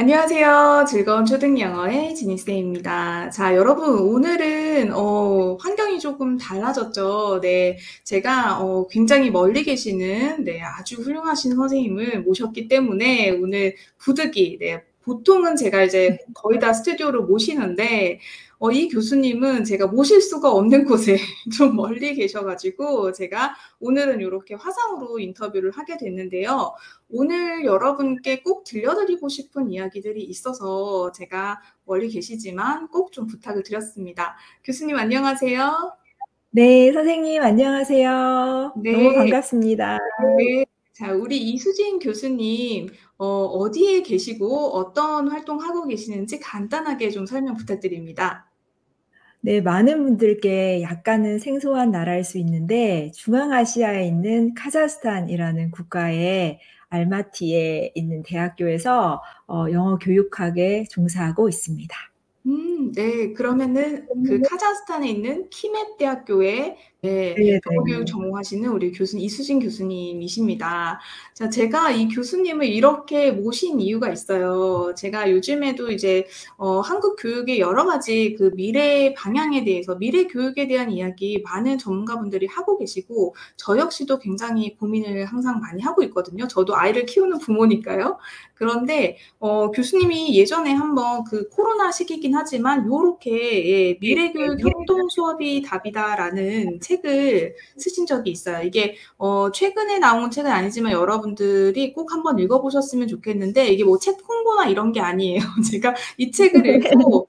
안녕하세요. 즐거운 초등 영어의 지니쌤입니다. 자, 여러분, 오늘은, 환경이 조금 달라졌죠. 네. 제가, 굉장히 멀리 계시는, 네, 아주 훌륭하신 선생님을 모셨기 때문에 오늘 부득이, 네, 보통은 제가 이제 거의 다 스튜디오로 모시는데, 이 교수님은 제가 모실 수가 없는 곳에 좀 멀리 계셔가지고, 제가 오늘은 이렇게 화상으로 인터뷰를 하게 됐는데요. 오늘 여러분께 꼭 들려드리고 싶은 이야기들이 있어서 제가 멀리 계시지만 꼭 좀 부탁을 드렸습니다. 교수님 안녕하세요. 네, 선생님, 안녕하세요. 너무 네, 반갑습니다. 네. 자, 우리 이수진 교수님, 어디에 계시고 어떤 활동하고 계시는지 간단하게 좀 설명 부탁드립니다. 네, 많은 분들께 약간은 생소한 나라일 수 있는데, 중앙아시아에 있는 카자흐스탄이라는 국가의 알마티에 있는 대학교에서 영어 교육학에 종사하고 있습니다. 네. 그러면은 그 카자흐스탄에 있는 키멧 대학교에 네, 네, 영어 교육 네. 전공하시는 우리 교수님 이수진 교수님이십니다. 자, 제가 이 교수님을 이렇게 모신 이유가 있어요. 제가 요즘에도 이제 한국 교육의 여러 가지 그 미래 방향에 대해서 미래 교육에 대한 이야기 많은 전문가분들이 하고 계시고 저 역시도 굉장히 고민을 항상 많이 하고 있거든요. 저도 아이를 키우는 부모니까요. 그런데 교수님이 예전에 한번 그 코로나 시기긴 하지만 요렇게 예, 미래교육 협동 수업이 답이다라는 책을 쓰신 적이 있어요. 이게 최근에 나온 책은 아니지만 여러분들이 꼭 한번 읽어보셨으면 좋겠는데 이게 뭐 책 홍보나 이런 게 아니에요. 제가 이 책을 읽고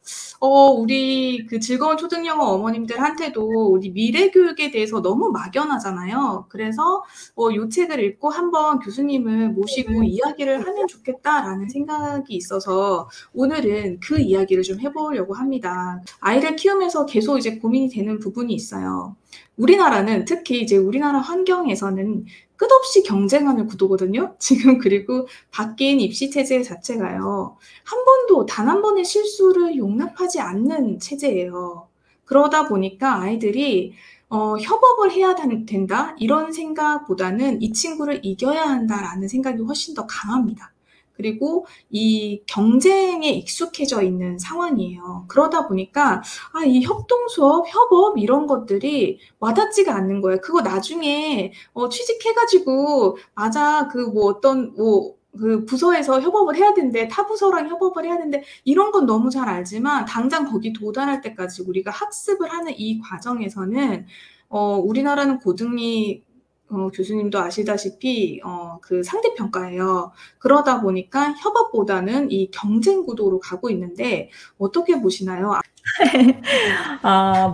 우리 그 즐거운 초등영어 어머님들한테도 우리 미래교육에 대해서 너무 막연하잖아요. 그래서 이 책을 읽고 한번 교수님을 모시고 이야기를 하면 좋겠다라는 생각이 있어서 오늘은 그 이야기를 좀 해보려고 합니다. 아이를 키우면서 계속 이제 고민이 되는 부분이 있어요. 우리나라는 특히 이제 우리나라 환경에서는 끝없이 경쟁하는 구도거든요. 지금 그리고 바뀐 입시 체제 자체가요. 한 번도 단 한 번의 실수를 용납하지 않는 체제예요. 그러다 보니까 아이들이 협업을 해야 된다 이런 생각보다는 이 친구를 이겨야 한다라는 생각이 훨씬 더 강합니다. 그리고 이 경쟁에 익숙해져 있는 상황이에요. 그러다 보니까 이 협동 수업, 협업 이런 것들이 와닿지가 않는 거예요. 그거 나중에 취직해가지고 맞아 그 뭐 어떤 뭐 그 부서에서 협업을 해야 된대, 타 부서랑 협업을 해야 된대 이런 건 너무 잘 알지만 당장 거기 도달할 때까지 우리가 학습을 하는 이 과정에서는 우리나라는 고등리 교수님도 아시다시피 그 상대평가예요. 그러다 보니까 협업보다는 이 경쟁 구도로 가고 있는데 어떻게 보시나요?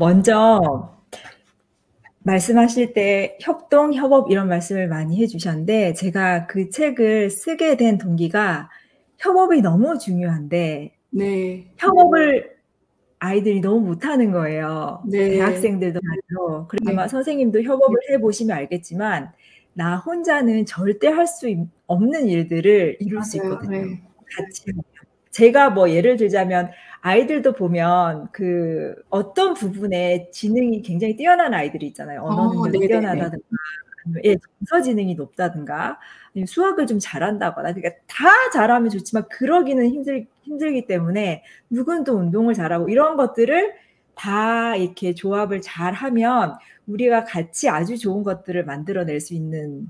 먼저 말씀하실 때 협동, 협업 이런 말씀을 많이 해주셨는데, 제가 그 책을 쓰게 된 동기가 협업이 너무 중요한데, 네, 협업을 아이들이 너무 못하는 거예요. 네, 대학생들도 말이죠. 그래서 네, 아마 선생님도 협업을 해보시면 알겠지만, 나 혼자는 절대 할 수 없는 일들을 이룰 수 맞아요. 있거든요. 네, 같이 하면. 제가 뭐 예를 들자면, 아이들도 보면 그 어떤 부분에 지능이 굉장히 뛰어난 아이들이 있잖아요. 언어 능력이 네네네. 뛰어나다든가, 아니면 정서 지능이 높다든가, 아니면 수학을 좀 잘한다거나, 그러니까 다 잘하면 좋지만 그러기는 힘들기 때문에 누군 또 운동을 잘하고 이런 것들을 다 이렇게 조합을 잘하면 우리가 같이 아주 좋은 것들을 만들어낼 수 있는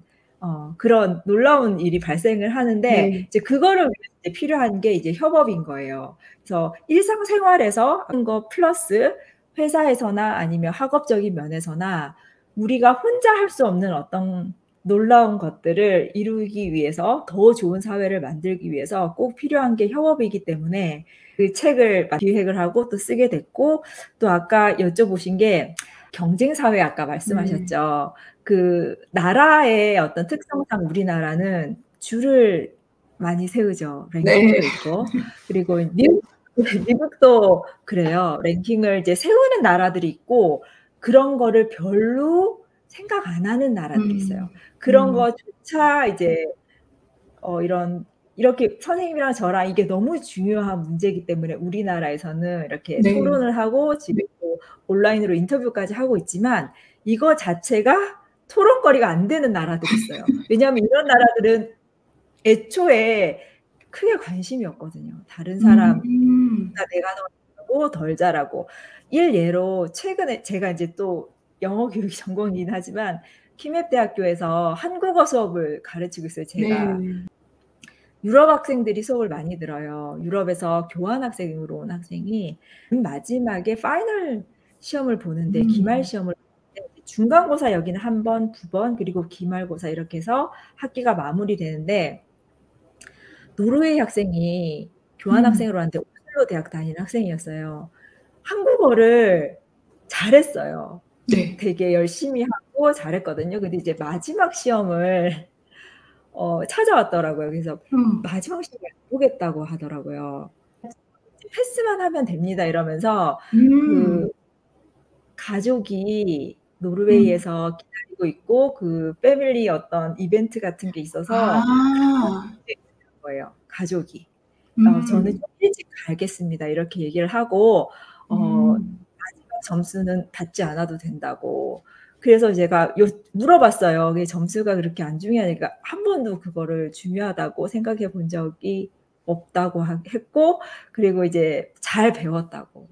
그런 놀라운 일이 발생을 하는데, 네, 이제 그거를 위해서 이제 필요한 게 이제 협업인 거예요. 그래서 일상생활에서 하는 거 플러스 회사에서나 아니면 학업적인 면에서나 우리가 혼자 할 수 없는 어떤 놀라운 것들을 이루기 위해서, 더 좋은 사회를 만들기 위해서 꼭 필요한 게 협업이기 때문에 그 책을 기획을 하고 또 쓰게 됐고, 또 아까 여쭤보신 게 경쟁 사회 아까 네, 말씀하셨죠. 그 나라의 어떤 특성상 우리나라는 줄을 많이 세우죠. 네, 랭킹도 있고. 그리고 미국도 그래요. 랭킹을 이제 세우는 나라들이 있고, 그런 거를 별로 생각 안 하는 나라들이 있어요. 음, 그런 음, 거조차 이제 이렇게 선생님이랑 저랑 이게 너무 중요한 문제이기 때문에 우리나라에서는 이렇게 네, 토론을 하고 지금 또 온라인으로 인터뷰까지 하고 있지만, 이거 자체가 토론거리가 안 되는 나라들이 있어요. 왜냐하면 이런 나라들은 애초에 크게 관심이 없거든요. 다른 사람보다 음. 내가 더 잘하고 덜 잘하고. 일예로 최근에 제가 이제 또 영어 교육 전공이긴 하지만 키맵 대학교에서 한국어 수업을 가르치고 있어요, 제가. 네. 유럽 학생들이 수업을 많이 들어요. 유럽에서 교환 학생으로 온 학생이 마지막에 파이널 시험을 보는데 기말 음. 시험을 보는데 중간고사 여기는 1 번, 2 번 그리고 기말고사 이렇게 해서 학기가 마무리되는데 노르웨이 학생이 교환 음. 학생으로 왔는데 오슬로 대학 다니는 학생이었어요. 한국어를 잘했어요. 네. 되게 열심히 하고 잘했거든요. 근데 이제 마지막 시험을 찾아왔더라고요. 그래서 음. 마지막 시험을 안 보겠다고 하더라고요. "패스만 하면 됩니다." 이러면서 그 음. 가족이 음. 노르웨이에서 기다리고 있고 그 패밀리 어떤 이벤트 같은 게 있어서 아. 거예요, 가족이. "저는 좀 음. 일찍 가겠습니다." 이렇게 얘기를 하고 음. 마지막 점수는 받지 않아도 된다고. 그래서 제가 물어봤어요. "왜 점수가 그렇게 안 중요하니까." 한 번도 그거를 중요하다고 생각해 본 적이 없다고 했고 그리고 이제 잘 배웠다고.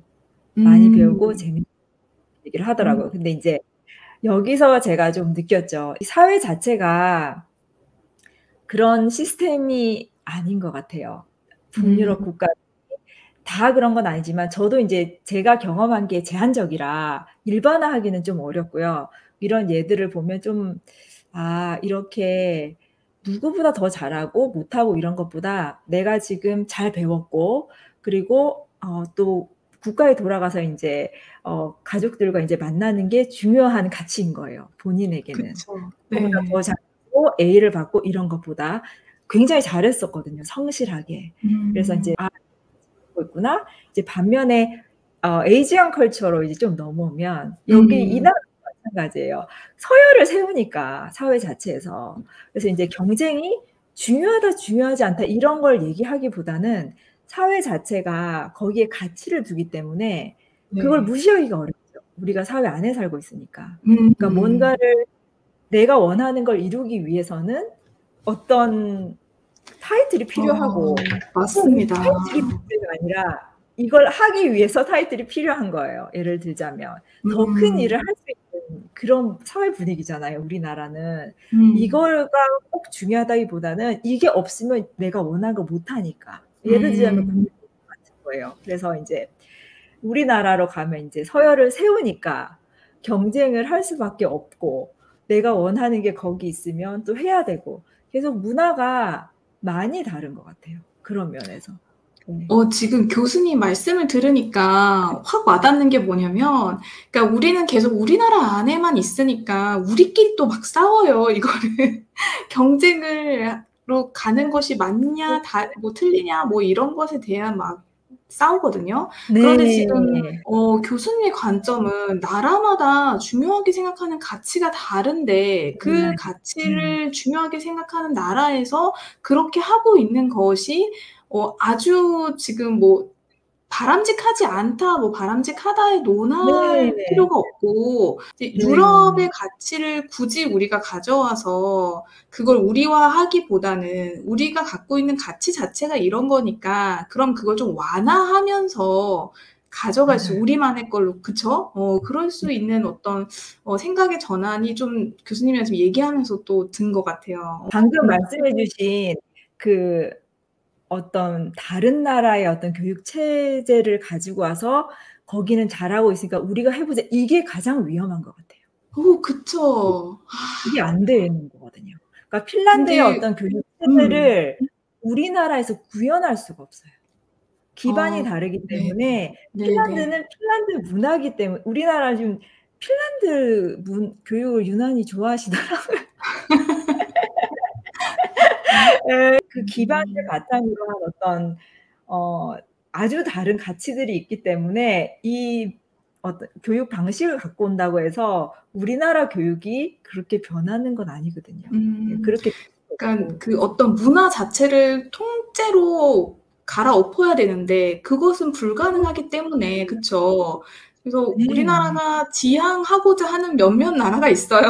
많이 배우고 음. 재밌게 얘기를 음. 하더라고요. 근데 인제 여기서 제가 좀 느꼈죠. 이 사회 자체가 그런 시스템이 아닌 것 같아요. 북유럽 음. 국가 다 그런 건 아니지만 저도 인제 제가 경험한 게 제한적이라 일반화하기는 좀 어렵고요. 이런 예들을 보면 좀 '아 이렇게 누구보다 더 잘하고 못하고 이런 것보다 내가 지금 잘 배웠고 그리고 또 국가에 돌아가서 인제 가족들과 인제 만나는 게 중요한 가치인 거예요, 본인에게는. 그쵸. 누구보다 네. 더 잘하고 A를 받고 이런 것보다.' 굉장히 잘했었거든요, 성실하게. 그래서 인제 음. '아 하고 있구나.' 이제 반면에 에이지안 컬처로 이제 좀 넘어오면 여기 이 음. 나라도 마찬가지예요. 서열을 세우니까 사회 자체에서. 그래서 인제 경쟁이 중요하다, 중요하지 않다 이런 걸 얘기하기보다는 사회 자체가 거기에 가치를 두기 때문에 그걸 네. 무시하기가 어렵죠. 우리가 사회 안에 살고 있으니까. 그러니까 음. 뭔가를 내가 원하는 걸 이루기 위해서는 어떤 타이틀이 필요하고 꼭 맞습니다. 타이틀이 문제가 아니라 이걸 하기 위해서 타이틀이 필요한 거예요. 예를 들자면 더 큰 일을 음. 할 수 있는 그런 사회 분위기잖아요, 우리나라는. 음. 이거가 꼭 중요하다기보다는 이게 없으면 내가 원하는 걸 못 하니까. 예를 들자면 음. 공부 같은 거예요. 그래서 인제 우리나라로 가면 인제 서열을 세우니까 경쟁을 할 수밖에 없고 내가 원하는 게 거기 있으면 또 해야 되고 계속 문화가 많이 다른 것 같아요, 그런 면에서. 네. 지금 교수님 말씀을 들으니까 확 와닿는 게 뭐냐면 그러니까 우리는 계속 우리나라 안에만 있으니까 우리끼리 또 막 싸워요, 이거를. 경쟁을 로 가는 것이 맞냐 다 뭐 틀리냐 뭐 이런 것에 대한 막 싸우거든요. 그런데 지금 네. 교수님의 관점은 나라마다 중요하게 생각하는 가치가 다른데 그 네. 음. 가치를 중요하게 생각하는 나라에서 그렇게 하고 있는 것이 아주 지금 뭐 바람직하지 않다 뭐 바람직하다에 논할 네네. 필요가 없고 이제 네. 유럽의 가치를 굳이 우리가 가져와서 그걸 우리화하기보다는 우리가 갖고 있는 가치 자체가 이런 거니까 그럼 그걸 좀 완화하면서 가져갈 수 맞아요. 우리만의 걸로 그쵸? 그럴 네. 수 있는 어떤 생각의 전환이 좀 교수님이랑 지금 얘기하면서 또 든 것 같아요. 방금 말씀해 주신 그 어떤 다른 나라의 어떤 교육 체제를 가지고 와서 거기는 잘하고 있으니까 우리가 해 보자 이게 가장 위험한 것 같아요. 그쵸. 이게 안 되는 거거든요. 그러니까 핀란드의 근데 어떤 교육 음. 체제를 우리나라에서 구현할 수가 없어요. 기반이 어 다르기 네. 때문에 네네. 핀란드는 핀란드 문화이기 때문에 우리나라 지금 핀란드 교육을 유난히 좋아하시더라고요. 예. 그 기반을 음. 바탕으로 한 어떤 어 아주 다른 가치들이 있기 때문에 이 어떤 교육 방식을 갖고 온다고 해서 우리나라 교육이 그렇게 변하는 건 아니거든요. 예 음. 그렇게 그러니까 없고. 그 어떤 문화 자체를 통째로 갈아엎어야 되는데 그것은 불가능하기 때문에 그쵸. 그래서 네. 우리나라가 지향하고자 하는 몇몇 나라가 있어요.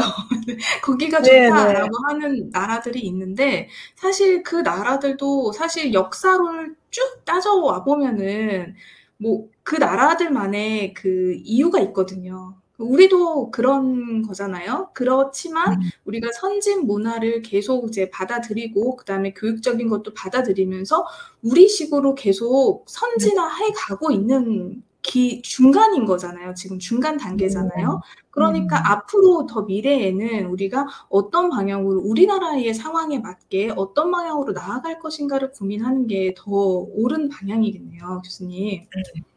거기가 네네. 좋다라고 하는 나라들이 있는데 사실 그 나라들도 사실 역사를 쭉 따져와 보면은 뭐 그 나라들만의 그 이유가 있거든요. 우리도 그런 거잖아요. 그렇지만 네. 우리가 선진 문화를 계속 이제 받아들이고 그다음에 교육적인 것도 받아들이면서 우리식으로 계속 네. 선진화해 가고 있는 중간인 거잖아요. 지금 중간 네. 단계잖아요. 그러니까 네. 앞으로 더 미래에는 우리가 어떤 방향으로 우리나라의 상황에 맞게 어떤 방향으로 나아갈 것인가를 고민하는 게 더 옳은 방향이겠네요, 교수님. 네.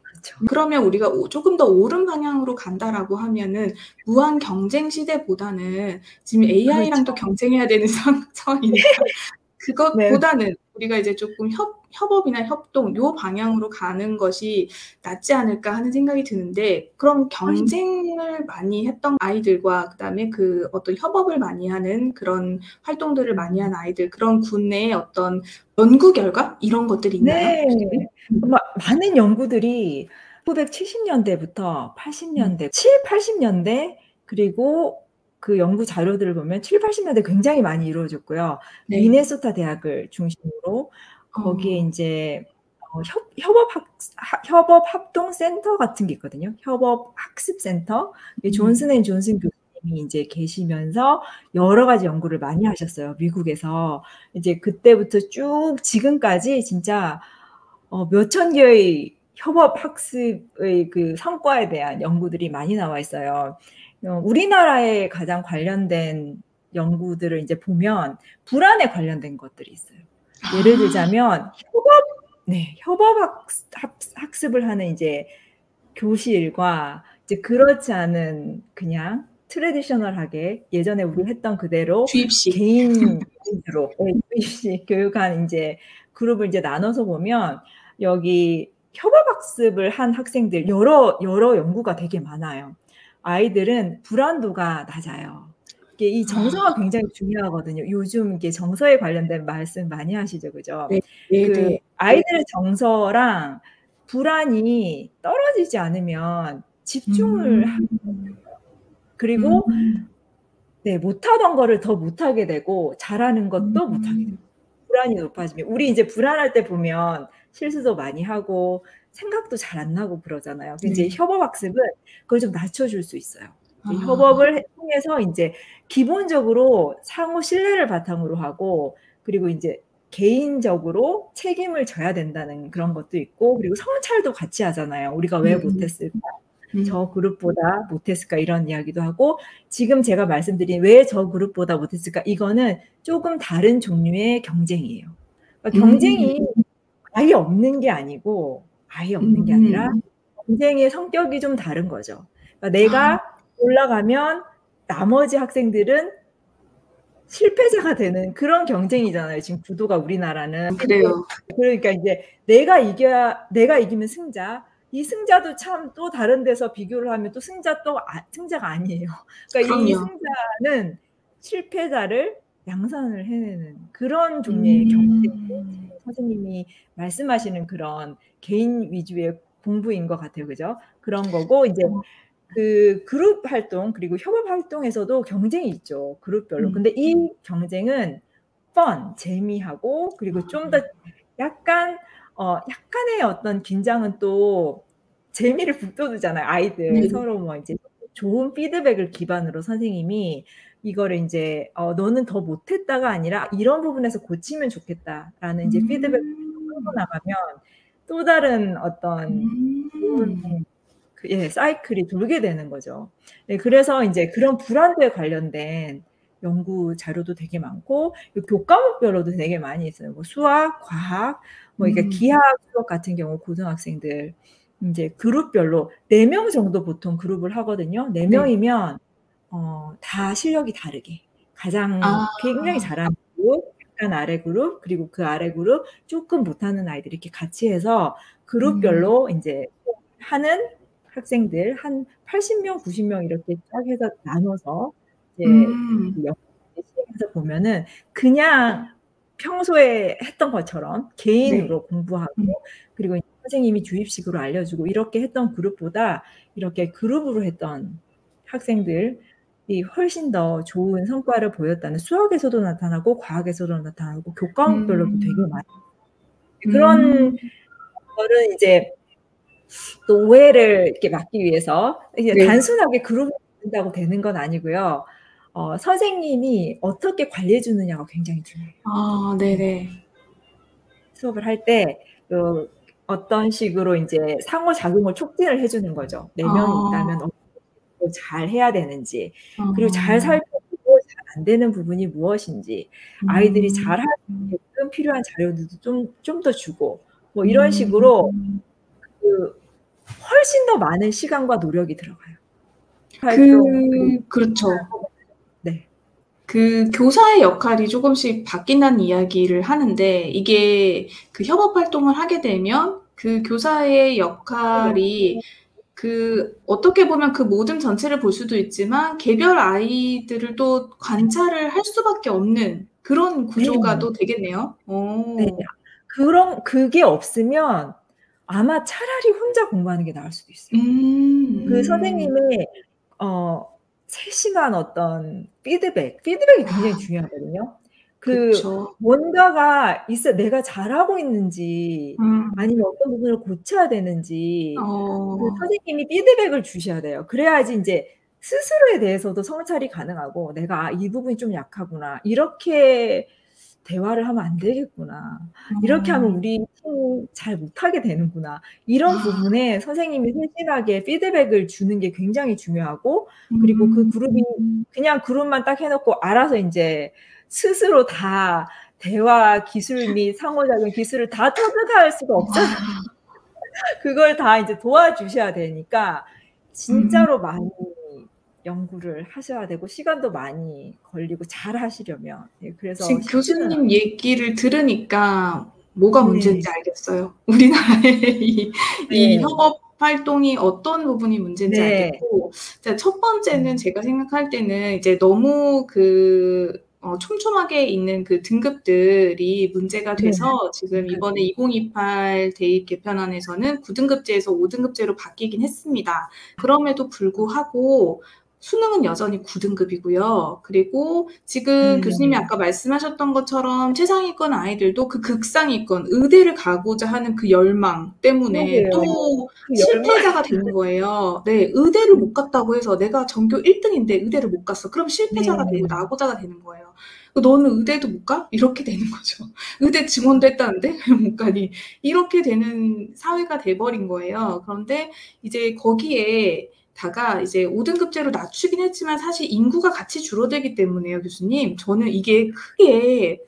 그렇죠. 그러면 우리가 조금 더 옳은 방향으로 간다라고 하면은 무한 경쟁 시대보다는 지금 그렇죠. AI랑도 경쟁해야 되는 상황이니까 네. 그것보다는 우리가 이제 조금 협업이나 협동 요 방향으로 가는 것이 낫지 않을까 하는 생각이 드는데 그럼 훨씬 경쟁을 많이 했던 아이들과 그다음에 그 어떤 협업을 많이 하는 그런 활동들을 많이 한 아이들 그런 군의 어떤 연구 결과 이런 것들이 있나요? 네. 정말 많은 연구들이 1970년대부터 80년대, 80년대 그리고 그 연구 자료들을 보면 80년대 굉장히 많이 이루어졌고요. 네. 미네소타 대학을 중심으로 거기에 어. 인제 협업 합동 센터 같은 게 있거든요. 협업 학습 센터. 이 존슨 앤 존슨 교수님이 인제 계시면서 여러 가지 연구를 많이 하셨어요, 미국에서. 이제 그때부터 쭉 지금까지 진짜 몇천 개의 협업 학습의 그 성과에 대한 연구들이 많이 나와 있어요. 우리나라에 가장 관련된 연구들을 인제 보면 불안에 관련된 것들이 있어요. 예를 아. 들자면 협업 학습을 하는 인제 교실과 이제 그렇지 않은 그냥 트래디셔널하게 예전에 우리 했던 그대로 주입식. 개인 위주로 주입식 교육한 인제 그룹을 이제 나눠서 보면 여기 협업 학습을 한 학생들 여러 연구가 되게 많아요. 아이들은 불안도가 낮아요. 이게 이 정서가 아. 굉장히 중요하거든요. 요즘 이게 정서에 관련된 말씀 많이 하시죠, 그죠? 네. 그 네네. 아이들의 정서랑 불안이 떨어지지 않으면 집중을 하게 음. 그리고 음. 네 못하던 거를 더 못하게 되고 잘하는 것도 못하게 돼요. 음. 불안이 높아지면 우리 인제 불안할 때 보면 실수도 많이 하고 생각도 잘 안 나고 그러잖아요. 근데 인제 네. 협업 학습은 그걸 좀 낮춰 줄 수 있어요. 이제 아. 협업을 통해서 인제 기본적으로 상호 신뢰를 바탕으로 하고 그리고 인제 개인적으로 책임을 져야 된다는 그런 것도 있고 그리고 성찰도 같이 하잖아요. '우리가 왜 음음. 못했을까? 저 음. 그룹보다 못했을까?' 이런 이야기도 하고 지금 제가 말씀드린 '왜 저 그룹보다 못했을까?' 이거는 쪼금 다른 종류의 경쟁이에요. 그러니까 음. 경쟁이 아예 없는 게 아니고 아예 없는 게 아니라 음. 경쟁의 성격이 좀 다른 거죠. 그러니까 아. 내가 올라가면 나머지 학생들은 실패자가 되는 그런 경쟁이잖아요, 지금 구도가 우리나라는. 그래요. 그러니까 인제 내가 이기면 승자. 이 승자도 참 또 다른 데서 비교를 하면 또 승자가 아니에요. 그러니까 이 그럼요. 승자는 실패자를 양산을 해내는 그런 종류의 경쟁이 음. 지금 선생님이 말씀하시는 그런 개인 위주의 공부인 것 같아요. 그죠? 그런 거고 인제 어. 그 그룹 활동 그리고 협업 활동에서도 경쟁이 있죠, 그룹별로. 음. 근데 이 경쟁은 재미하고 그리고 좀 더 약간 약간의 어떤 긴장은 또 재미를 북돋우잖아요, 아이들. 네네. 서로 뭐 이제 좋은 피드백을 기반으로 선생님이 이거를 인제 "너는 더 못했다."가 아니라 "이런 부분에서 고치면 좋겠다."라는 인제 피드백을 계속 끌고 음. 나가면 또 다른 어떤 좋은 음. 사이클이 돌게 되는 거죠. 네 그래서 인제 그런 불안도에 관련된 연구 자료도 되게 많고 그 교과목별로도 되게 많이 있어요. 뭐 수학, 과학 뭐 이게 음. 기하 수업 같은 경우 고등학생들 인제 그룹별로 4명 정도 보통 그룹을 하거든요. 4 네. 명이면 다 실력이 다르게 가장 아. 굉장히 잘하는 그룹, 약간 아래 그룹, 그리고 그 아래 그룹, 쪼끔 못하는 아이들 이렇게 같이 해서 음. 그룹별로 인제 하는 학생들 한 80 명, 90명 이렇게 쫙 해서 나눠서 이제 음. 그 시행해서 보면은 그냥 평소에 했던 것처럼 네. 개인으로 공부하고 음. 그리고 선생님이 주입식으로 알려주고 이렇게 했던 그룹보다 이렇게 그룹으로 했던 학생들이 훨씬 더 좋은 성과를 보였다는 수학에서도 나타나고 과학에서도 나타나고 교과목별로도 되게 많이 그런 음. 거를 이제 또 오해를 이렇게 막기 위해서 이제 네. 단순하게 그룹을 만든다고 되는 건 아니고요. 선생님이 어떻게 관리해 주느냐가 굉장히 중요해요. 아 네. 네네. 수업을 할 때 어떤 식으로 인제 상호작용을 촉진을 해 주는 거죠. 4 명이 있다면 아. 어떻게 잘해야 되는지, 그리고 잘 아. 살펴보고 잘 안 되는 부분이 무엇인지, 아이들이 음. 잘할 수 있게끔 필요한 자료들도 좀 더 주고 뭐 이런 식으로 음. 그 훨씬 더 많은 시간과 노력이 들어가요. 활동 그리고 그렇죠. 네. 그 교사의 역할이 조금씩 바뀐다는 이야기를 하는데 이게 그 협업 활동을 하게 되면 그 교사의 역할이 어떻게 보면 그 모든 전체를 볼 수도 있지만 개별 아이들을 또 관찰을 할 수밖에 없는 그런 네. 구조가 또 되겠네요. 네. 어. 그게 없으면 아마 차라리 혼자 공부하는 게 나을 수도 있어요. 그 음. 선생님의 어 세심한 어떤 피드백이 굉장히 아 중요하거든요. 그 그쵸. 뭔가가 내가 잘하고 있는지 음. 아니면 어떤 부분을 고쳐야 되는지 그 어. 선생님이 피드백을 주셔야 돼요. 그래야지 인제 스스로에 대해서도 성찰이 가능하고 '내가 이 부분이 좀 약하구나. 이렇게 대화를 하면 안 되겠구나. 이렇게 하면 음. 우리 팀이 잘 못하게 되는구나.' 이런 아. 부분에 선생님이 세심하게 피드백을 주는 게 굉장히 중요하고 그리고 그 음. 그룹이 그냥 그룹만 딱 해 놓고 알아서 인제 스스로 다 대화 기술 및 상호작용 기술을 다 터득할 수가 없잖아요. 아. 그걸 다 이제 도와주셔야 되니까 음. 진짜로 많이 연구를 하셔야 되고 시간도 많이 걸리고 잘하시려면. 예 그래서 지금 쉽지는 않아요. 교수님 얘기를 들으니까 뭐가 네. 문제인지 알겠어요. 우리나라의 이 네. 협업 활동이 어떤 부분이 문제인지 네. 알겠고 자 첫 번째는 음. 제가 생각할 때는 이제 너무 촘촘하게 있는 그 등급들이 문제가 네. 돼서 지금 이번에 등급이. 2028 대입 개편안에서는 9등급제에서 5등급제로 바뀌긴 했습니다. 그럼에도 불구하고 수능은 여전히 9등급이고요. 그리고 지금 교수님이 네. 아까 말씀하셨던 것처럼 최상위권 아이들도 그 극상위권 의대를 가고자 하는 그 열망 때문에 그러게요. 또 그 열망 실패자가 되는 거예요. 네. 의대를 못 갔다고 해서 내가 전교 1 등인데 의대를 못 갔어. 그럼 실패자가 되고 네. 낙오자가 되는 거예요. "너는 의대도 못 가?" 이렇게 되는 거죠. "의대 지원도 했다는데 왜 못 가니?" 이렇게 되는 사회가 돼 버린 거예요. 그런데 이제 거기에다가 이제 5등급제로 낮추긴 했지만 사실 인구가 같이 줄어들기 때문에요, 교수님. 저는 이게 크게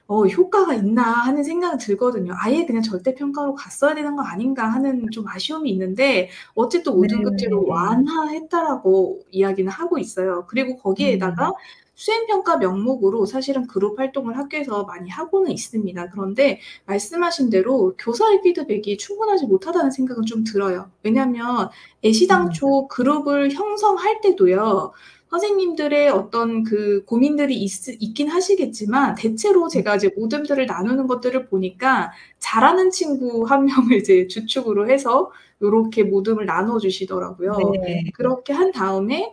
'효과가 있나.' 하는 생각은 들거든요. '아예 그냥 절대평가로 갔어야 되는 거 아닌가.' 하는 좀 아쉬움이 있는데 어쨌든 네. 5등급제로 완화했다라고 이야기는 하고 있어요. 그리고 거기에다가 음. 수행평가 명목으로 사실은 그룹 활동을 학교에서 많이 하고는 있습니다. 그런데 말씀하신 대로 교사의 피드백이 충분하지 못하다는 생각은 좀 들어요. 왜냐하면 맞습니다. 애시당초 그룹을 형성할 때도요. 선생님들의 어떤 그 고민들이 있긴 하시겠지만 대체로 음. 제가 이제 모둠들을 나누는 것들을 보니까 잘하는 친구 1 명을 이제 주축으로 해서 요렇게 모둠을 나눠 주시더라고요. 네. 그렇게 한 다음에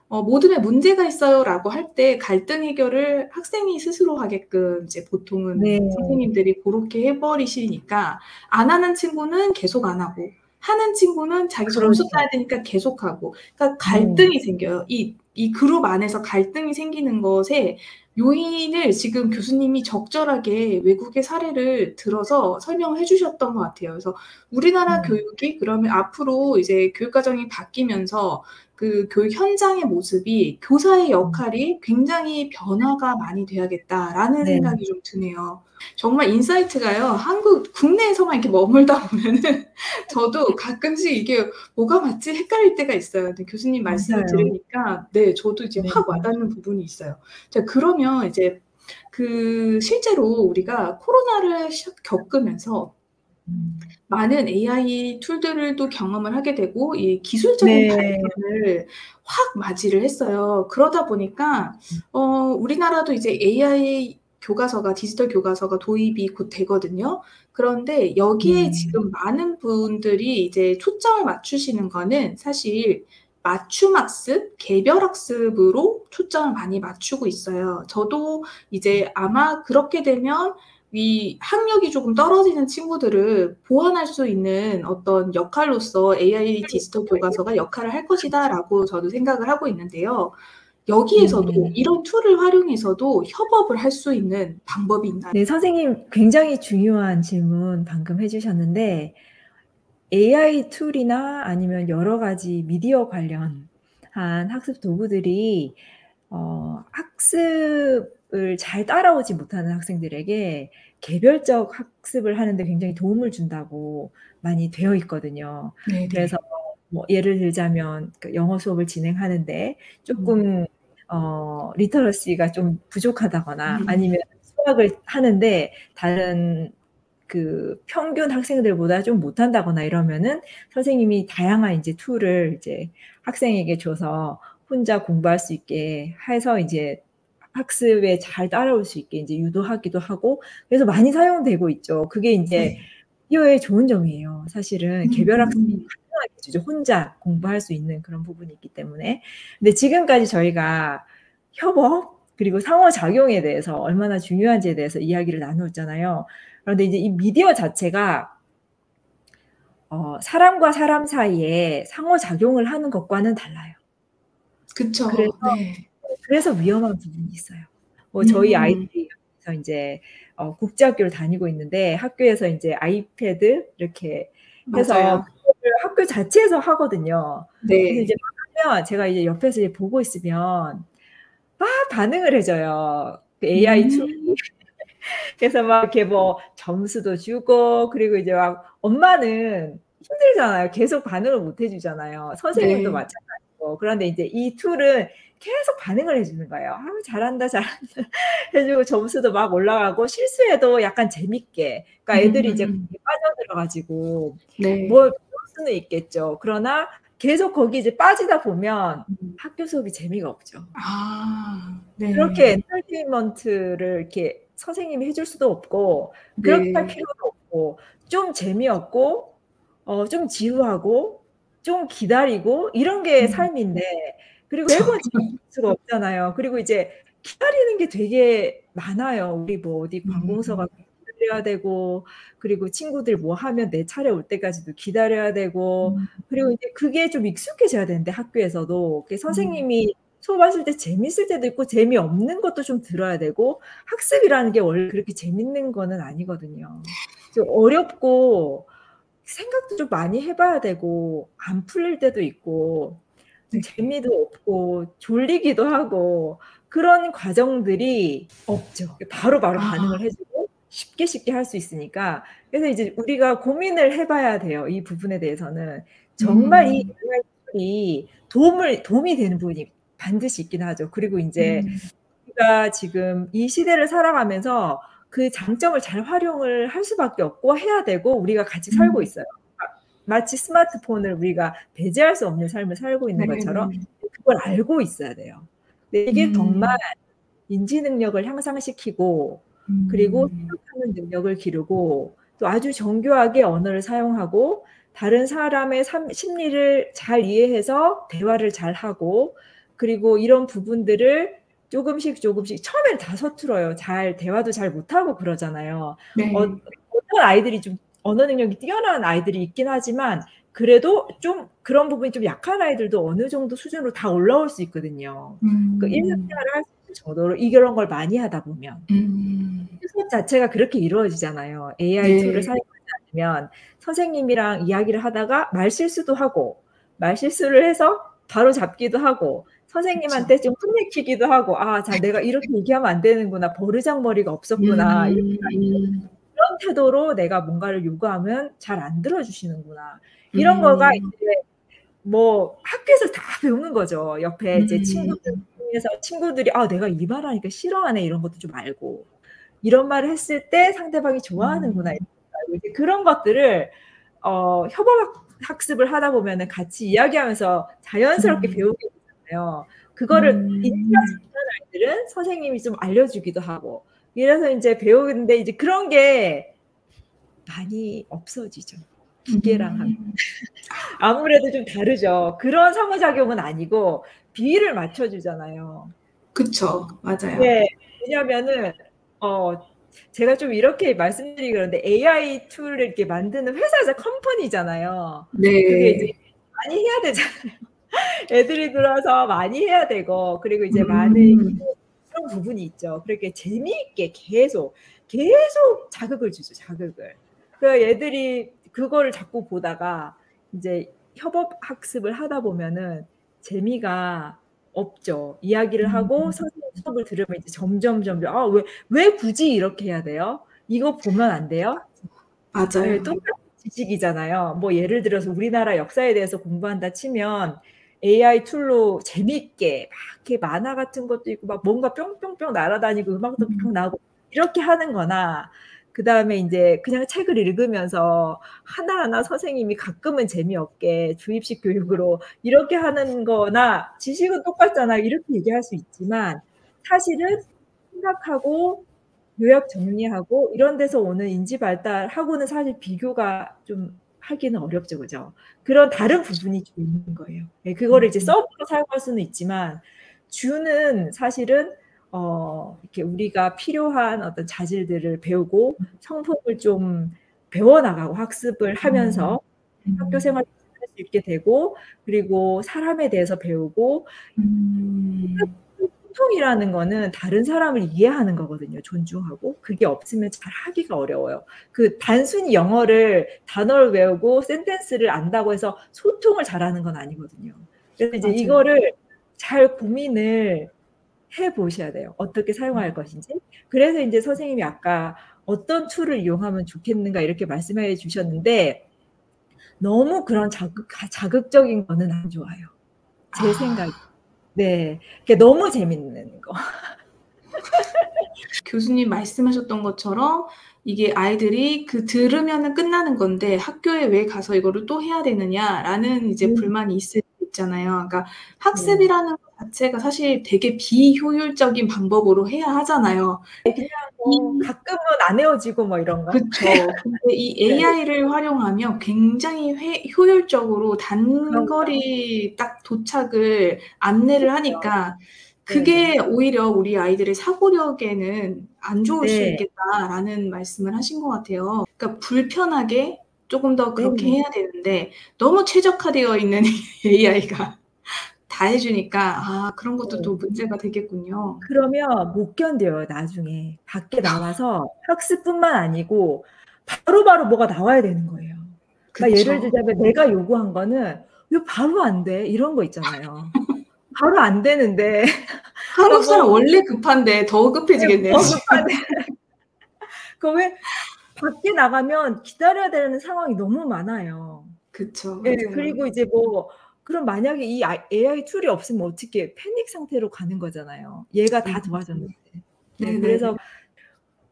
"모둠에 문제가 있어요."라고 할 때 갈등 해결을 학생이 스스로 하게끔 이제 보통은 네. 선생님들이 고렇게 해 버리시니까 안 하는 친구는 계속 안 하고 하는 친구는 자기 점수 그렇죠. 따야 되니까 계속하고 그러니까 네. 갈등이 생겨요. 이 그룹 안에서 갈등이 생기는 것에 요인을 지금 교수님이 적절하게 외국의 사례를 들어서 설명을 해 주셨던 것 같아요. 그래서 우리나라 음. 교육이 그러면 앞으로 이제 교육 과정이 바뀌면서 그 교육 현장의 모습이 '교사의 음. 역할이 굉장히 변화가 많이 돼야겠다.'라는 네. 생각이 좀 드네요. 정말 인사이트가요. 국내에서만 이렇게 머물다 보면은 저도 가끔씩 이게 '뭐가 맞지?' 헷갈릴 때가 있어요. 근데 교수님 말씀을 맞아요. 들으니까 네 저도 이제 네. 확 와닿는 부분이 있어요. 자 그러면 이제 실제로 우리가 코로나를 겪으면서 음. 많은 AI 툴들을 또 경험을 하게 되고 이 기술적인 네. 발전을 확 맞이를 했어요. 그러다 보니까 음. 우리나라도 이제 AI 교과서가 디지털 교과서가 도입이 곧 되거든요. 그런데 여기에 지금 많은 분들이 이제 초점을 맞추시는 거는 사실 맞춤 학습, 개별 학습으로 초점을 많이 맞추고 있어요. 저도 이제 아마 그렇게 되면 이 학력이 조금 떨어지는 친구들을 보완할 수 있는 어떤 역할로서 AI 디지털 교과서가 역할을 할 것이다라고 저도 생각을 하고 있는데요. 여기에서도 이런 툴을 활용해서도 협업을 할 수 있는 방법이 있나요? 네, 선생님 굉장히 중요한 질문 방금 해주셨는데 AI 툴이나 아니면 여러 가지 미디어 관련한 학습 도구들이 학습을 잘 따라오지 못하는 학생들에게 개별적 학습을 하는데 굉장히 도움을 준다고 많이 되어 있거든요. 네네. 그래서 뭐 예를 들자면 그 영어 수업을 진행하는데 조금 리터러시가 좀 부족하다거나 아니면 수학을 하는데 다른 그 평균 학생들보다 좀 못한다거나 이러면은 선생님이 다양한 이제 툴을 이제 학생에게 줘서 혼자 공부할 수 있게 해서 이제 학습에 잘 따라올 수 있게 이제 유도하기도 하고 그래서 많이 사용되고 있죠. 그게 이제 미디어의 좋은 점이에요. 사실은 개별 학습이 가능하겠죠. 혼자 공부할 수 있는 그런 부분이 있기 때문에. 근데 지금까지 저희가 협업 그리고 상호작용에 대해서 얼마나 중요한지에 대해서 이야기를 나누었잖아요. 그런데 이제 이 미디어 자체가 사람과 사람 사이에 상호작용을 하는 것과는 달라요. 그쵸. 네. 그래서 위험한 부분이 있어요. 뭐 저희 아이들이 이제 국제학교를 다니고 있는데 학교에서 이제 아이패드 이렇게 해서 맞아요. 그거를 학교 자체에서 하거든요. 그래서 네. 이제 막 하면 제가 이제 옆에서 이제 보고 있으면 막 반응을 해줘요. 그 AI 툴이. 그래서 막 이렇게 뭐 점수도 주고 그리고 이제 막 엄마는 힘들잖아요. 계속 반응을 못 해주잖아요. 선생님도 네. 마찬가지고. 그런데 이제 이 툴은 계속 반응을 해주는 거예요. 아, 잘한다, 잘한다 해주고 점수도 막 올라가고 실수해도 약간 재밌게. 그러니까 애들이 이제 거기에 빠져들어가지고 네. 뭘 배울 수는 있겠죠. 그러나 계속 거기 이제 빠지다 보면 학교 수업이 재미가 없죠. 아, 네. 그렇게 엔터테인먼트를 이렇게 선생님이 해줄 수도 없고 그렇게 할 네. 필요도 없고 좀 재미없고 좀 지루하고 좀 기다리고 이런 게 삶인데 그리고 매번 재미있을 수가 없잖아요. 그리고 이제 기다리는 게 되게 많아요. 우리 뭐 어디 관공서가 기다려야 되고 그리고 친구들 뭐 하면 내 차례 올 때까지도 기다려야 되고 그리고 이제 그게 좀 익숙해져야 되는데 학교에서도 선생님이 수업하실 때 재밌을 때도 있고 재미없는 것도 좀 들어야 되고 학습이라는 게 원래 그렇게 재밌는 거는 아니거든요. 좀 어렵고 생각도 좀 많이 해봐야 되고 안 풀릴 때도 있고 좀 재미도 없고 졸리기도 하고 그런 과정들이 없죠. 바로바로 반응을 해주고 쉽게 쉽게 할 수 있으니까 그래서 이제 우리가 고민을 해봐야 돼요. 이 부분에 대해서는 정말 이 AI 도움이 되는 부분이 반드시 있긴 하죠. 그리고 이제 우리가 지금 이 시대를 살아가면서 그 장점을 잘 활용을 할 수밖에 없고 해야 되고 우리가 같이 살고 있어요. 마치 스마트폰을 우리가 배제할 수 없는 삶을 살고 있는 것처럼 그걸 알고 있어야 돼요. 근데 이게 정말 인지 능력을 향상시키고 그리고 생각하는 능력을 기르고 또 아주 정교하게 언어를 사용하고 다른 사람의 심리를 잘 이해해서 대화를 잘하고 그리고 이런 부분들을 조금씩 처음에는 다 서툴어요. 대화도 잘 못하고 그러잖아요. 네. 어떤 아이들이 좀 언어 능력이 뛰어난 아이들이 있긴 하지만 그래도 좀 그런 부분이 좀 약한 아이들도 어느 정도 수준으로 다 올라올 수 있거든요. 그 일상생활을 할 수 있을 정도로 이런 걸 많이 하다 보면. 수업 자체가 그렇게 이루어지잖아요. AI 툴을 네. 사용하지 않으면 선생님이랑 이야기를 하다가 말실수도 하고 말실수를 해서 바로잡기도 하고 선생님한테 좀 혼내키기도 하고 '아 자 내가 이렇게 얘기하면 안 되는구나. 버르장머리가 없었구나.' 이렇게 그런 태도로 내가 뭔가를 요구하면 잘 안 들어주시는구나. 이런 거가 이제 뭐 학교에서 다 배우는 거죠. 옆에 이제 친구들 중에서 친구들이 '아 내가 이 말하니까 싫어하네.' 이런 것도 좀 알고. 이런 말을 했을 때 상대방이 좋아하는구나 이런 것도 알고 이제 그런 것들을 협업 학습을 하다 보면은 같이 이야기하면서 자연스럽게 배우게 되잖아요. 그거를 인지하지 못하는 아이들은 선생님이 좀 알려주기도 하고 이래서 이제 배우는데 이제 그런 게 많이 없어지죠. 기계랑 하면. 아무래도 좀 다르죠. 그런 상호작용은 아니고 비율을 맞춰주잖아요. 그쵸. 맞아요. 네. 왜냐면은, 제가 좀 이렇게 말씀드리기 그런데 AI 툴을 이렇게 만드는 회사에서 컴퍼니잖아요. 그게 이제 네. 많이 해야 되잖아요. 애들이 들어와서 많이 해야 되고, 그리고 이제 많은 음. 그런 부분이 있죠. 그렇게 재미있게 계속 자극을 주죠, 자극을. 그 애들이 그거를 자꾸 보다가 이제 협업 학습을 하다 보면은 재미가 없죠. 이야기를 하고 음. 선생님 수업을 들으면 이제 점점 아, 왜 굳이 이렇게 해야 돼요? 이거 보면 안 돼요? 예, 맞아요. 똑같은 지식이잖아요. 뭐 예를 들어서 우리나라 역사에 대해서 공부한다 치면 AI 툴로 재밌게 막 이렇게 만화 같은 것도 있고 막 뭔가 뿅뿅뿅 날아다니고 음악도 막 나오고 이렇게 하는 거나 그다음에 이제 그냥 책을 읽으면서 하나하나 선생님이 가끔은 재미없게 주입식 교육으로 이렇게 하는 거나 지식은 똑같잖아요. 이렇게 얘기할 수 있지만 사실은 생각하고 요약 정리하고 이런 데서 오는 인지 발달하고는 사실 비교가 좀 하기는 어렵죠. 그죠? 그런 다른 부분이 좀 있는 거예요. 예, 그거를 이제 음. 서브로 사용할 수는 있지만 주는 사실은 이렇게 우리가 필요한 어떤 자질들을 배우고 성품을 좀 배워나가고 학습을 음. 하면서 학교 생활을 할 수 있게 되고 그리고 사람에 대해서 배우고 음. 소통이라는 거는 다른 사람을 이해하는 거거든요, 존중하고. 그게 없으면 잘 하기가 어려워요. 그 단순히 영어를 단어를 외우고 센텐스를 안다고 해서 소통을 잘하는 건 아니거든요. 그래서 이제 맞아요. 이거를 잘 고민을 해 보셔야 돼요. 어떻게 사용할 것인지. 그래서 인제 선생님이 아까 "어떤 툴을 이용하면 좋겠는가." 이렇게 말씀해 주셨는데 너무 그런 자극적인 거는 안 좋아요. 제 생각에. 아. 네. 그게 너무 재밌는 거. 교수님 말씀하셨던 것처럼 이게 아이들이 그 들으면은 끝나는 건데 '학교에 왜 가서 이거를 또 해야 되느냐.'라는 이제 음. 불만이 있을 수 있잖아요. 그러니까 네. 학습이라는 것 자체가 사실 되게 비효율적인 방법으로 해야 하잖아요. 그냥 뭐 이 가끔은 안 헤어지고 뭐 이런 거. 그쵸. 근데 이 네. AI를 활용하면 굉장히 효율적으로 그럼요. 단거리 딱 도착을 안내를 그쵸. 하니까 네네. 그게 오히려 우리 아이들의 사고력에는 안 좋을 수 네. 있겠다라는 말씀을 하신 것 같아요. 그러니까 불편하게 쪼금 더 그렇게 네네. 해야 되는데 너무 최적화되어 있는 AI가 다 해 주니까 그런 것도 네. 또 문제가 되겠군요. 그러면 못 견뎌요, 나중에. 밖에 나와서 학습뿐만 아니고 바로바로 뭐가 나와야 되는 거예요. 그러니까 예를 그쵸. 들자면 내가 요구한 거는 "왜 바로 안 돼?" 이런 거 있잖아요. 바로 안 되는데 한국 그러니까 사람 뭐 원래 급한데 더 예 급해지겠네요, 지금. 버겁하네. 그 왜 밖에 나가면 기다려야 되는 상황이 너무 많아요. 그쵸. 예. 맞아요. 그리고 이제 뭐 그럼 만약에 이 AI 툴이 없으면 어떻게 패닉 상태로 가는 거잖아요. 얘가 다 도와줬는데. 네. 네네네. 그래서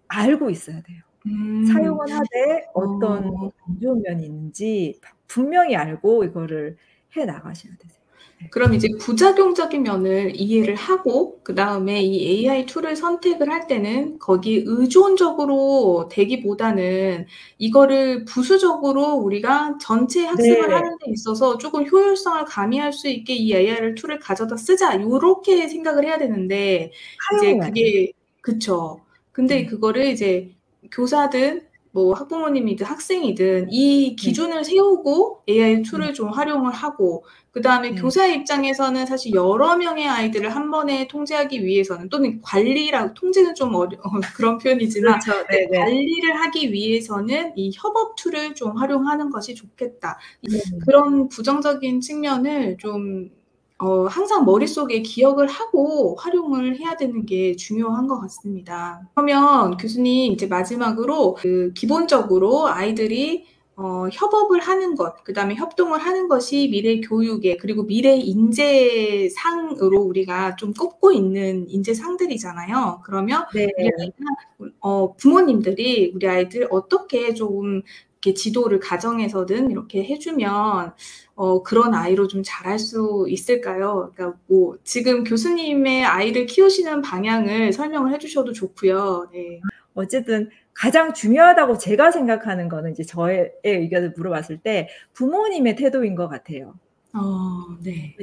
알고 있어야 돼요. 음. 사용은 하되 어떤 어. 안 좋은 면이 있는지 분명히 알고 이거를 해 나가셔야 되세요. 네. 그럼 이제 부작용적인 면을 이해를 하고 그다음에 이 AI 툴을 선택을 할 때는 거기에 의존적으로 되기보다는 이거를 부수적으로 우리가 전체 학습을 네. 하는 데 있어서 쪼금 효율성을 가미할 수 있게 이 AI 툴을 가져다 쓰자 요렇게 생각을 해야 되는데 이제 사용해야 돼요. 그게 그쵸. 근데 네. 그거를 이제 교사든 뭐 학부모님이든 학생이든 이 네. 기준을 세우고 AI 네. 툴을 좀 활용을 하고 그다음에 네. 교사의 입장에서는 사실 여러 명의 아이들을 한 번에 통제하기 위해서는 또는 통제는 좀 그런 표현이지만 그렇죠. 그 네네. 관리를 하기 위해서는 이 협업 툴을 좀 활용하는 것이 좋겠다. 네. 그런 부정적인 측면을 좀 항상 머릿속에 기억을 하고 활용을 해야 되는 게 중요한 것 같습니다. 그러면 교수님 이제 마지막으로 그 기본적으로 아이들이 협업을 하는 것, 그다음에 협동을 하는 것이 미래 교육의 그리고 미래 인재상으로 우리가 좀 꼽고 있는 인재상들이잖아요. 그러면 네. 우리 아이가 부모님들이 우리 아이들 어떻게 좀 이렇게 지도를 가정에서든 이렇게 해주면 그런 아이로 좀 자랄 수 있을까요? 그러니까 뭐 지금 교수님의 아이를 키우시는 방향을 설명을 해주셔도 좋고요. 네. 어쨌든 가장 중요하다고 제가 생각하는 거는 이제 저의 의견을 물어봤을 때 부모님의 태도인 것 같아요. 네.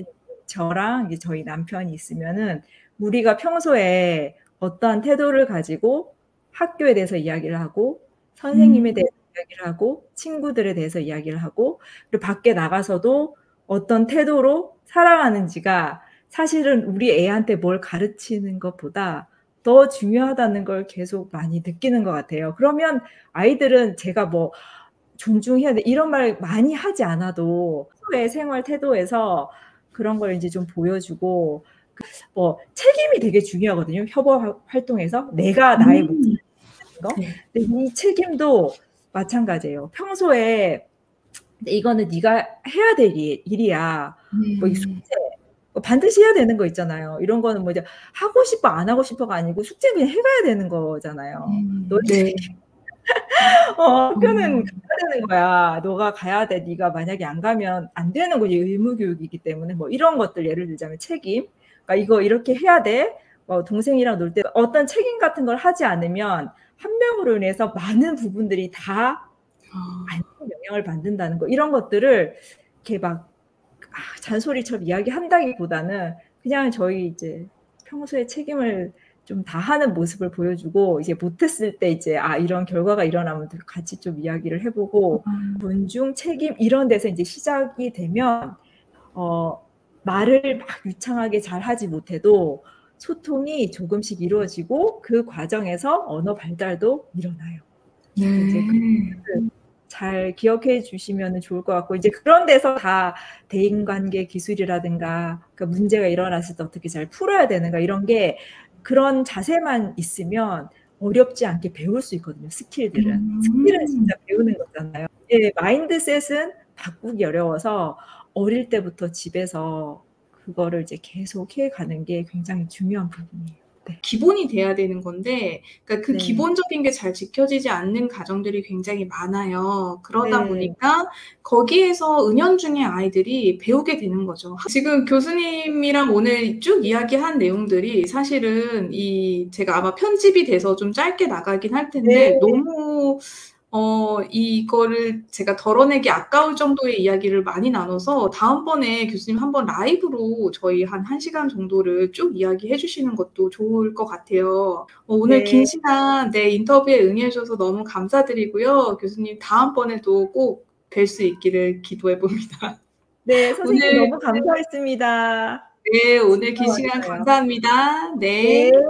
저랑 이제 저희 남편이 있으면은 우리가 평소에 어떠한 태도를 가지고 학교에 대해서 이야기를 하고 선생님에 대해서 이야기를 하고 친구들에 대해서 이야기를 하고 그리고 밖에 나가서도 어떤 태도로 살아가는지가 사실은 우리 애한테 뭘 가르치는 것보다 더 중요하다는 걸 계속 많이 느끼는 것 같아요. 그러면 아이들은 제가 뭐 존중해야 돼 이런 말 많이 하지 않아도 평소의 생활 태도에서 그런 걸 이제 좀 보여주고 책임이 되게 중요하거든요. 협업 활동에서 내가 나의 몫을 하는 거. 네. 근데 이 책임도 마찬가지예요. 평소에 이거는 네가 해야 될 일이야. 뭐 이 숙제 반드시 해야 되는 거 있잖아요. 이런 거는 뭐 이제 하고 싶어 안 하고 싶어가 아니고 숙제는 그냥 해가야 되는 거잖아요. 너희 네. 학교는 가야 되는 거야. 너가 가야 돼. 네가 만약에 안 가면 안 되는 거지. 의무 교육이기 때문에 뭐 이런 것들 예를 들자면 책임. 그러니까 이거 이렇게 해야 돼. 동생이랑 놀 때 어떤 책임 같은 걸 하지 않으면 한 명으로 인해서 많은 부분들이 다 안 좋은 영향을 받는다는 거. 이런 것들을 이렇게 막 잔소리처럼 이야기한다기보다는 그냥 저희 이제 평소에 책임을 좀 다하는 모습을 보여주고 이제 못했을 때 이제 이런 결과가 일어나면 같이 좀 이야기를 해보고 존중, 책임 이런 데서 이제 시작이 되면 말을 막 유창하게 잘 하지 못해도 소통이 조금씩 이루어지고 그 과정에서 언어 발달도 일어나요. 이제 잘 기억해 주시면 좋을 것 같고 이제 그런 데서 다 대인관계 기술이라든가 그러니까 문제가 일어났을 때 어떻게 잘 풀어야 되는가 이런 게 그런 자세만 있으면 어렵지 않게 배울 수 있거든요. 스킬들은. 스킬은 진짜 배우는 거잖아요. 예, 마인드셋은 바꾸기 어려워서 어릴 때부터 집에서 그거를 이제 계속 해가는 게 굉장히 중요한 부분이에요. 네. 기본이 돼야 되는 건데 그러니까 그 네. 기본적인 게 잘 지켜지지 않는 가정들이 굉장히 많아요. 그러다 네. 보니까 거기에서 은연중에 아이들이 배우게 되는 거죠. 지금 교수님이랑 오늘 쭉 이야기한 내용들이 사실은 제가 아마 편집이 돼서 좀 짧게 나가긴 할 텐데 네. 너무 이거를 제가 덜어내기 아까울 정도의 이야기를 많이 나눠서 다음번에 교수님 한번 라이브로 저희 한 1시간 정도를 쭉 이야기해 주시는 것도 좋을 것 같아요. 오늘 긴 시간 인터뷰에 응해 주셔서 너무 감사드리고요. 교수님 다음번에도 꼭 뵐 수 있기를 기도해 봅니다. 네, 선생님 너무 감사했습니다. 네, 오늘 긴 시간 감사합니다. 네. 네.